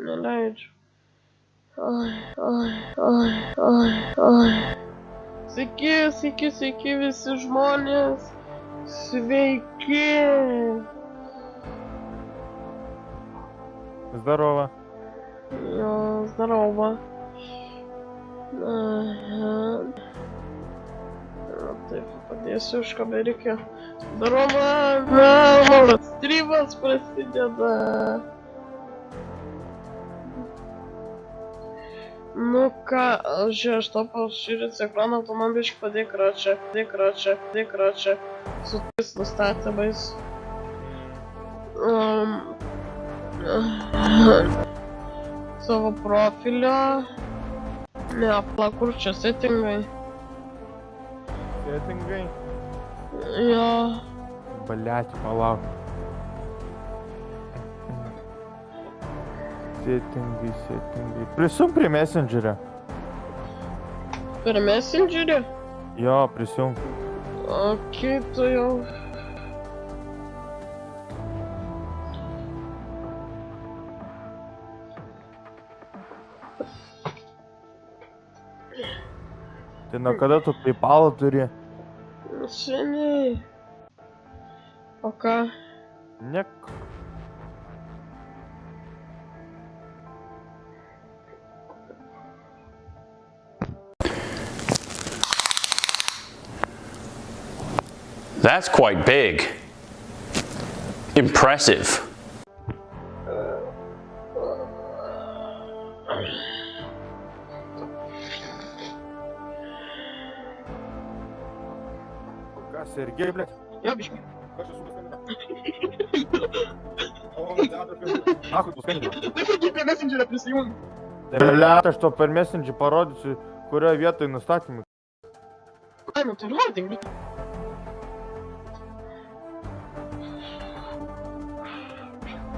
Neleidžiu. Oi. Sveiki visi žmonės. Sveiki. Здорово. Jo, здорово. Taip, padėsiu iš kamerikio. Здорово. Mano streamas prasideda. Nu ką, žiūrėk, aš to pašyrit ekraną, tu man biškį padėk račią. Su tais nustatymais. Savo profilio. Ne, kur čia settingai. Settingai? Jo. Блять, палав. Settingai. Prisijung prie messengerio. Per messengerį? Jo, prisijung. Okei, tu jau. Tai nuo kada tu PayPal turi? Seniai. O ką? Nek. That's quite big. Impressive. Ką, Sergej, blėt? Jo, biškį. Kas čia supaskambino? Nahui tu skambino? Taip ir prie messengerio prisijungi. Blėt, aš to per messengerį parodysiu, kurioje vietoje nustatymai. Ai, nu tai rodink.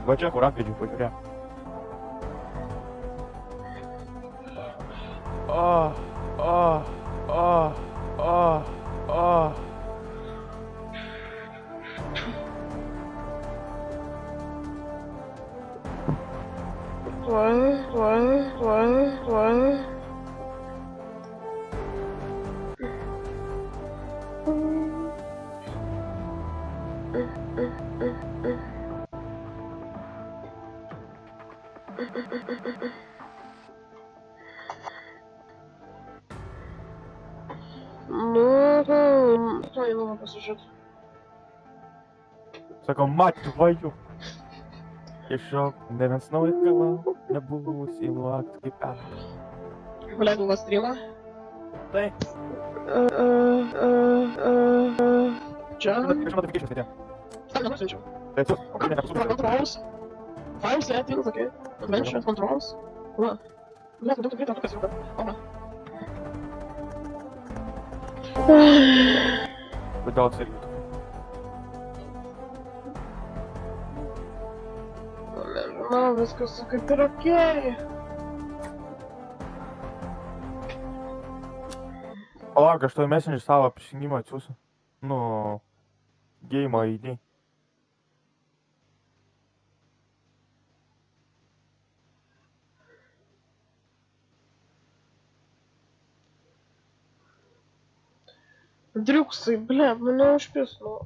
Va čia, kur apvedžiu, pažiūrė. Vai. Ну, einama pasižiūrėti. Sako, mать твою. Tiesiog ne viens naujikala, nebuvus įluokt kaip aš. Paleidau va streamą. Tai. Čia. Kažką notifications atėjo. Tam nenusinčiau. Tai atsiūs, o kaip nepasusitė. Controls. File settings, okay. Advanced controls. Va. Bля, tu tikrai tatukas jau. Opa. Kodėl atsirgit? Nežinau, viskas kaip ir okei. Palauk, aš toj messengerį savo prisijungimą atsiųsiu. Nu, game ID. Дрюксы, бля, меня užpisno.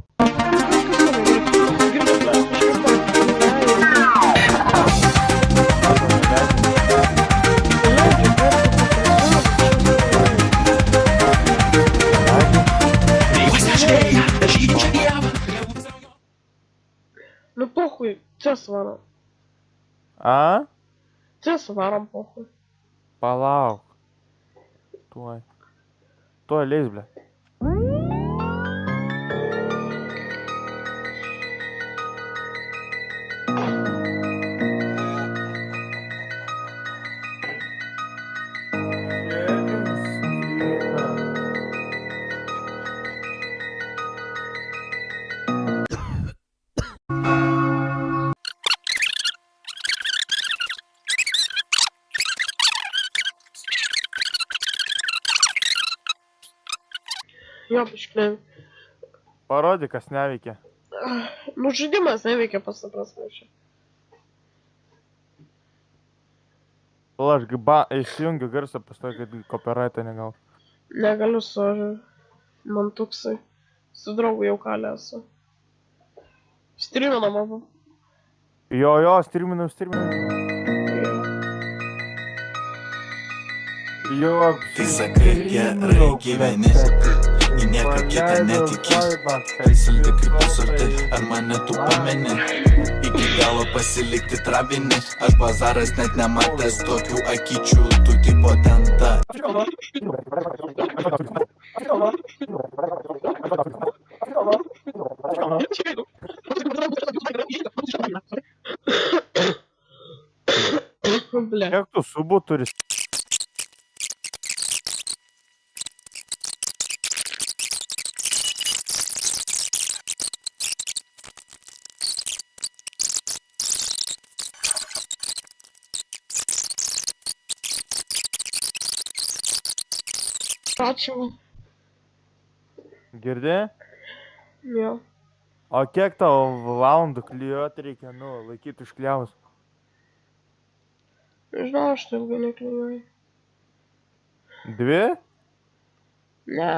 Ну похуй, сейчас варом. A? Сейчас варом, похуй. Palauk. Tuoj. Tuoj leis, ble. Jo, biškliai. Parodyk, kas neveikia. Nu, žaidimas neveikia pasaprasme čia. Aš išjungiu garsą pastoju, kad copyrightą negau. Negaliu, sorry. Man tuksai. Su draugu jau kalė esu. Streaminam abu. Jo, streaminam. Jo, Tai sakai, gerai gyveni, į nieką kitą netiki. Saldi kaip pasorti, ar mane tu pameni? Iki galo pasilikti trabini, aš bazaras net nematęs tokių akyčių, tu tipo ten ta. Bля. Kiek tu subų turi? Ačiū. Girdi? Jo. O kiek tau valandų klijuoti reikia, laikyti užkliavus? Nežinau, aš tai ilgai neklijuoju. 2? Ne.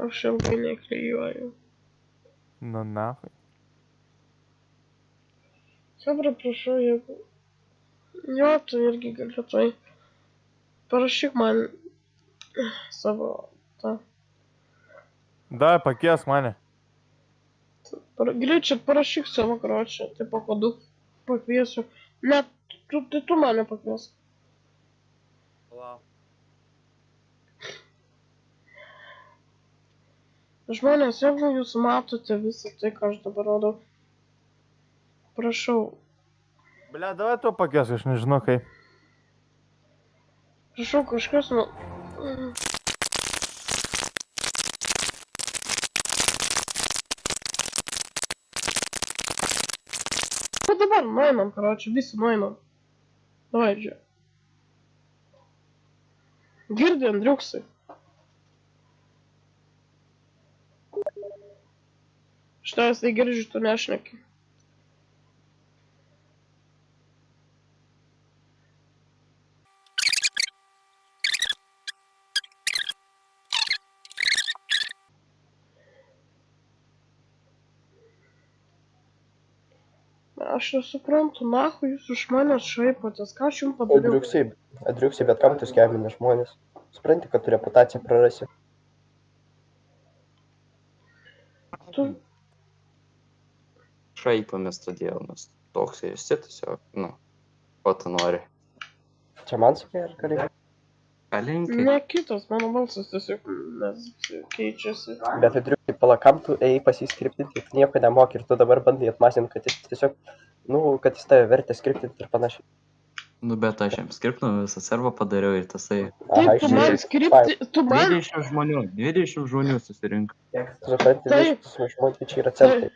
Aš ilgai neklijuoju. Nu, nahai. Sabra, prašau, jeigu... Jo, tu irgi gali tai. Parašyk man savo tą. Da, pakies mane. Greičiau parašyk savo kročią, tai po kodu pakviesiu. Ne, tu mane pakvies. Žmonės, jeigu jūs matote visą tai, ką aš dabar rodau, prašau. Bля, davai tu pakies, aš nežinau kaip. Prašau, kažkas, Bet dabar nueinam, karoči, visi nueinam. Davai, žiūrėk. Girdi, Andriuksai. Šitas tai girdžiu, tu nešneki. Aš nesuprantu, nahui jūs iš manęs šaipotės, ką aš jums padariau? Andriuksai, bet kam tu skambini žmonės? Supranti, kad tu reputaciją prarasi. Tu... Šaipomės todėl, nes toks esi tiesiog, ko tu nori. Čia man sakai, ar kariai? Kalinkai. Ne kitas, mano balsas tiesiog keičiasi. Bet Andriuksai, palakam tu ėjai pasiskriptinti, tu nieko nemoki ir tu dabar bandai atmazinti, kad jis tiesiog, kad jis tave vertė skriptinti ir panašiai. Bet aš jam skriptinau, visą servą padariau ir tasai. Taip, tu man skripti, tu man... 20 žmonių susirink. Tu supranti, 20 žmonių, tai čia yra centai.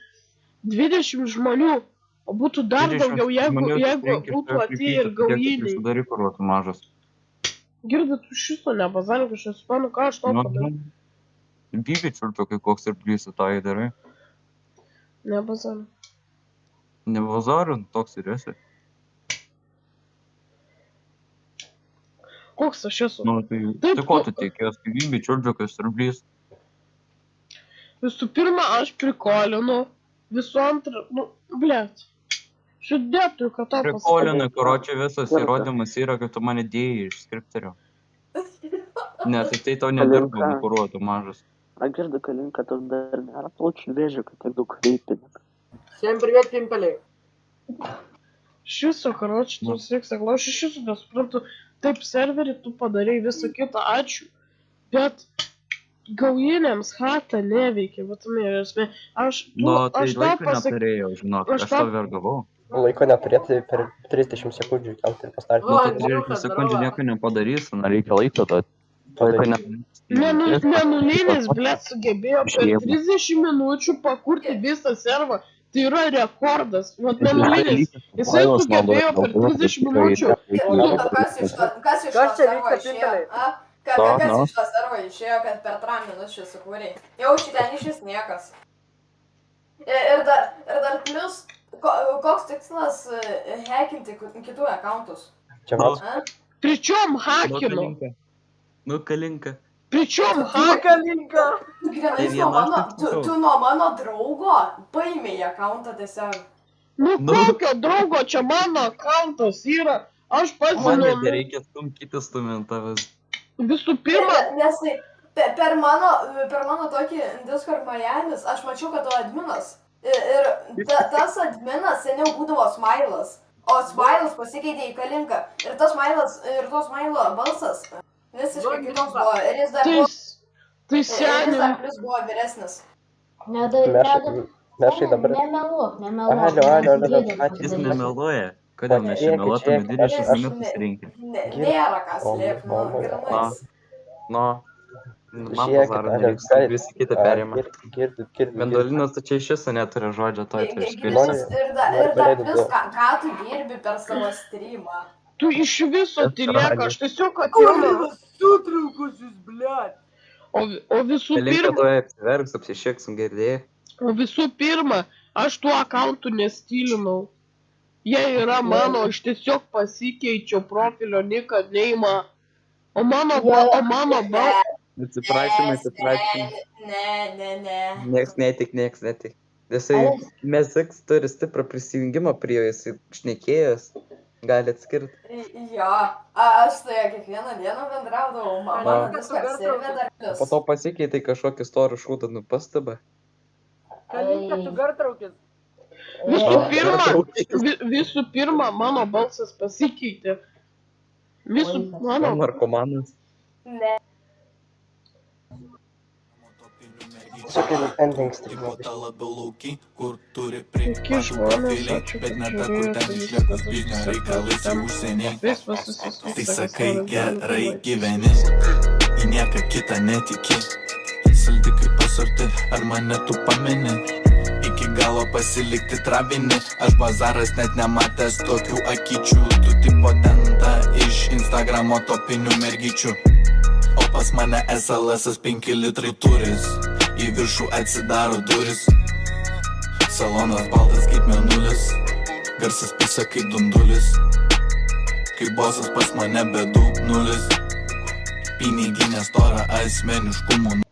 20 žmonių, o būtų dar daugiau, jeigu būtų atėję ir gaujiniai. Sudaryk, kur tu mažas. Girdi, tu šito nebazarink, aš nesuprantu, ką aš tau padariau. Gyvičių tokia, koks ir plysų tą įdarai. Nebazarink. Nebazarink, toks ir esi. Koks aš esu? Tai ko tu tikės, kai gyvičių tokias ir plys? Visų pirma, aš prikolinu. Visų antra, blėt. Širdėtųjų, kad tau pasakė. Prikolinai, karočiui visas įrodymas yra, kad tu mane dėjai iš skripterio. Ne, tai tau nedirba, kuruotų mažas. А Герда Калинка тут даже очень вежа, как иду клипинг. Всем привет, пимпелей. Šiso, karoči, tu siek saklau, aš iš jūsų nesuprantu. Taip, serverį tu padarai visą kitą, ačiū. Bet gaujiniams hata neveikia, vatame ir esmė. Aš tau neturėjau, žinok, aš tau vergavau. Laiko neturėti per 30 sekundžių kelti ir pastarti. 30 sekundžių nieko nepadarysiu, reikia laiko duoti. Nenulinis, blėt, sugebėjo per 30 minučių pakurti visą servą. Tai yra rekordas. Vat nenulinis. Jisai sugebėjo per 30 minučių. Kas iš to servo išėjo? Nu. Kas iš to servo išėjo, kad per 3 minučių sukūrei? Jau šitien iš vis niekas. Ir dar plius, koks tikslas hackinti kitų accountus? Čia Nu. man. Причем хакину? Nu, kalinka. Причем хакину? Tu nuo mano draugo paėmė accountą tiesiog. Nu kokio draugo, čia mano accountas yra. Aš pats Man žinau. nereikia stumint tavęs. Visų pirma, Nes per mano tokį Discord Marianis, aš mačiau, kad tu adminas. Ir tas adminas seniau būdavo Smailas. O Smailas pasikeitė į Kalinką. Ir tas Smailo balsas visiškai kitoks buvo. Ir jis dar tai seniai. plius buvo vyresnis. Mešai dabar. Nemeluok. Jis nemeluoja. Kodėl mes čia meluotume 20 minutų surinkę? Nėra ką slėpti, granais. Nu, man Žiūrėkit, Bazaro Alio, nereiks, galit- visi kitą perima. Girdit. Vendolinas, tu čia iš viso neturi žodžio toj, tai aš Ir skirsiu. dar plius, ką tu dirbi per savo streamą. Tu iš viso tylėk, aš tiesiog atėjau. Sutraukusius, blėt. O visų Kalinka pirma, tuoj apsiverks, apsišėksim girdėjai. Aš tuo accountu nestylinau. Jie yra mano, aš tiesiog pasikeičiau profilio niką neimą. O mano Atsiprašymai. Ne. Nieks netik. Jisai, mes turi stiprą prisijungimą prie jo, jisai šnekėjęs, gali atskirti. Jo, aš su ja kiekvieną dieną bendraudavau, mano Discord serverė dar plius. Po to pasikeitai kažkokį storų šūdą, nu pastaba. Kalinka, tu gartraukis. Visų pirma, mano balsas pasikeitė. Mano Narkomanas. Ne. Sukelia ending streamą. Labiau lauki, kur turi Kokie žmonės, profiliai, ačiū, bet ne kad ta, kur ten žiūrėjote, išliekus viskas biznio bus reikalais į užsienį. Tai sakai gerai gyveni, į nieką kitą netiki. Saldi kaip pasorti, ar mane tu pameni? Iki galo pasilikti travinį, aš Bazaras net nematęs tokių akyčių. Tu tipo denta iš Instagramo topinių mergyčių. O pas mane SLS 5 litrai turis, į viršų atsidaro duris. Salonas baltas kaip mėnulis, garsas pisa kaip dundulis. Kaip bosas pas mane bėdų nulis, piniginė stora asmeniškumų.